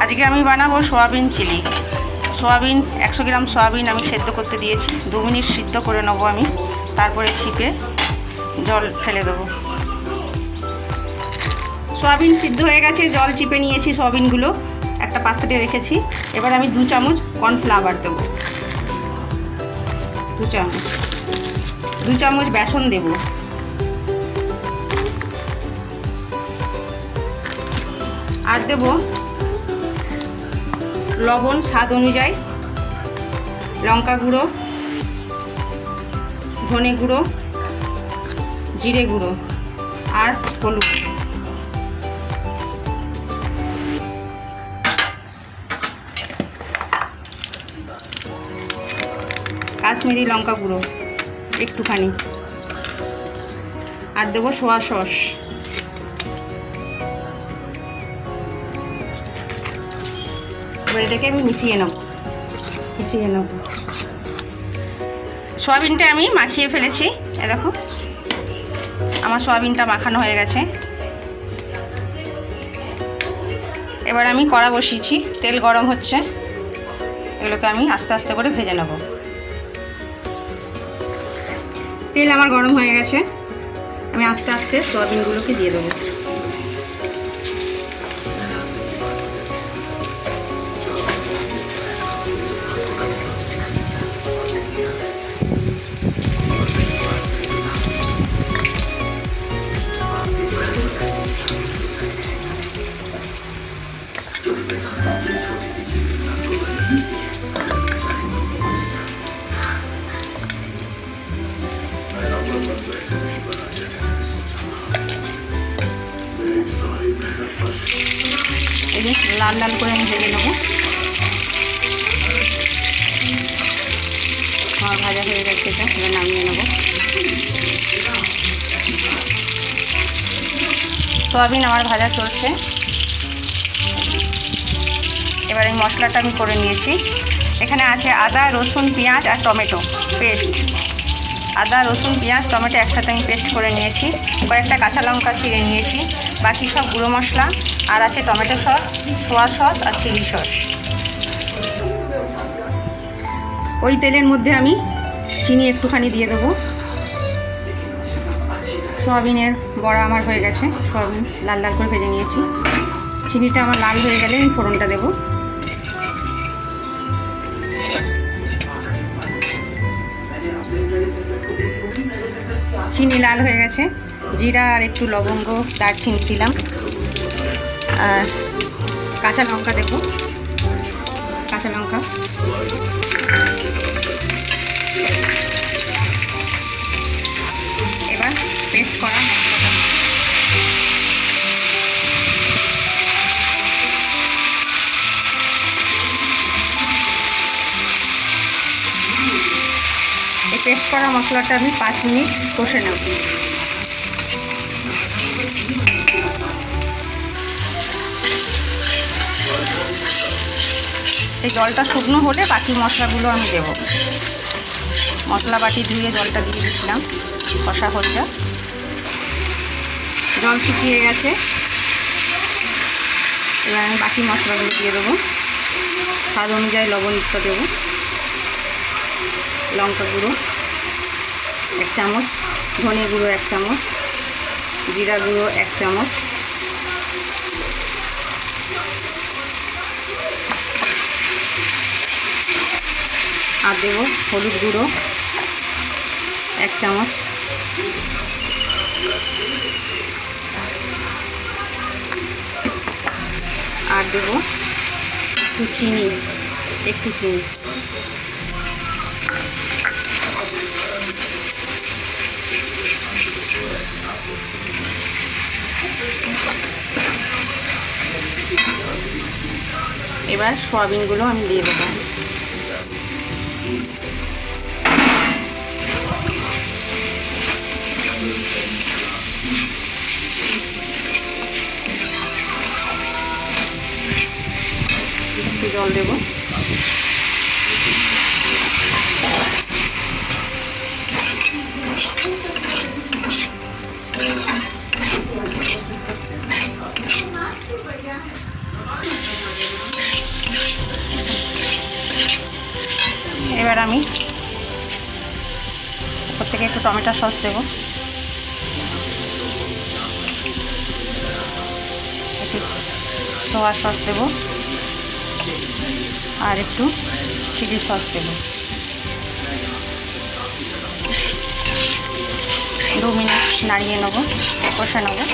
আজকে আমি বানাবো সোয়াবিন চিলি। সোয়াবিন 100 গ্রাম সোয়াবিন আমি সেদ্ধ করতে দিয়েছি, 2 মিনিট সিদ্ধ করে নেবো আমি, তারপরে চিপে জল ফেলে দেবো। সোয়াবিন সিদ্ধ হয়ে গেছে, জল চিপে নিয়েছি, সোয়াবিনগুলো একটা পাত্রে রেখেছি। এবার আমি 2 চামচ কর্নফ্লাওয়ার দেবো, 2 চামচ বেসন দেব, আর দেব লবণ স্বাদ অনুযায়ী, লঙ্কা গুঁড়ো, ধনে গুঁড়ো, জিরে গুঁড়ো আর হলুদ। কাশ্মীরি লঙ্কা গুঁড়ো একটুখানি, আর দেবো সোয়া সস। এবার এটাকে আমি মিশিয়ে নেব। সোয়াবিনটা আমি মাখিয়ে ফেলেছি, এ দেখো আমার সোয়াবিনটা মাখানো হয়ে গেছে। এবার আমি কড়া বসিয়েছি, তেল গরম হচ্ছে, এগুলোকে আমি আস্তে আস্তে করে ভেজে নেব। তেল আমার গরম হয়ে গেছে, আমি আস্তে আস্তে সোয়াবিনগুলোকে দিয়ে দেবো। এই যে লাল লাল করে আমি ভেজে নেবো। আমার ভাজা হয়ে গেছে, এটা এবার নামিয়ে নেবো। সোয়াবিন আমার ভাজা চলছে। এবার এই মশলাটা আমি করে নিয়েছি। এখানে আছে আদা, রসুন, পেঁয়াজ আর টমেটো পেস্ট। আদা, রসুন, পেঁয়াজ, টমেটো একসাথে আমি পেস্ট করে নিয়েছি। কয়েকটা কাঁচা লঙ্কা চিড়ে নিয়েছি। বাকি সব গুঁড়ো মশলা, আর আছে টমেটো সস, সোয়া সস আর চিলি সস। ওই তেলের মধ্যে আমি চিনি একটুখানি দিয়ে দেবো। সোয়াবিনের বড়া আমার হয়ে গেছে, সোয়াবিন লাল লাল করে ভেজে নিয়েছি। চিনিটা আমার লাল হয়ে গেলে আমি ফোড়নটা দেবো। চিনি লাল হয়ে গেছে, জিরা আর একটু লবঙ্গ, দারচিনি দিলাম, আর কাঁচা লঙ্কা দেবো, কাঁচা লঙ্কা। এবার পেস্ট করা মশলাটা পেস্ট করা মশলাটা আমি 5 মিনিট কষে নেব। এই জলটা শুকনো হলে বাকি মশলাগুলো আমি দেব। মশলা বাটি ধুয়ে জলটা দিয়ে দিচ্ছিলাম, কষা হয়ে যা। জল শুকিয়ে গেছে, এবার আমি বাকি মশলাগুলো দিয়ে দেবো। স্বাদ অনুযায়ী লবণটা দেবো, লঙ্কা গুঁড়ো 1 চামচ, ধনে গুঁড়ো 1 চামচ, জিরা গুঁড়ো 1 চামচ, আর দেবো হলুদ গুঁড়ো 1 চামচ, আর দেবো একটু চিনি। এবার সোয়াবিনগুলো আমি দিয়ে দেবো। একটু জল দেবো। এবার আমি উপর থেকে একটু টমেটো সস দেবো, একটু সোয়া সস দেবো আর একটু চিলি সস দেবো। 2 মিনিট নাড়িয়ে নেবো, কষে নেবো।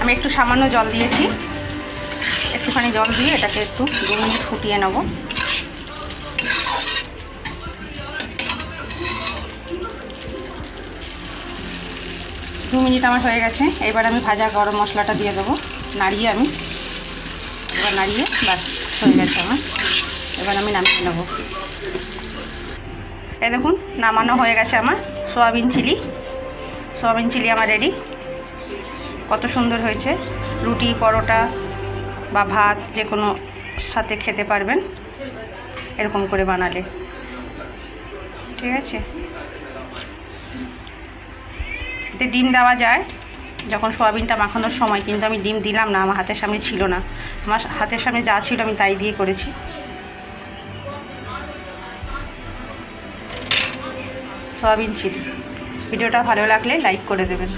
আমি একটু সামান্য জল দিয়েছি, একটুখানি জল দিয়ে এটাকে একটু 2 মিনিট ফুটিয়ে নেব। দু মিনিট আমার হয়ে গেছে। এবার আমি ভাজা গরম মশলাটা দিয়ে দেবো, নাড়িয়ে বাস হয়ে গেছে আমার। এবার আমি নামিয়ে নেব। এই দেখুন নামানো হয়ে গেছে আমার সোয়াবিন চিলি আমার রেডি। কত সুন্দর হয়েছে, রুটি পরোটা বা ভাত যে কোনো সাথে খেতে পারবেন এরকম করে বানালে। ঠিক আছে, এতে ডিম দেওয়া যায় যখন সোয়াবিনটা মাখানোর সময়, কিন্তু আমি ডিম দিলাম না, আমার হাতের সামনে ছিল না। আমার হাতের সামনে যা ছিল আমি তাই দিয়ে করেছি। সোয়াবিন চিলি ভিডিওটা ভালো লাগলে লাইক করে দেবেন।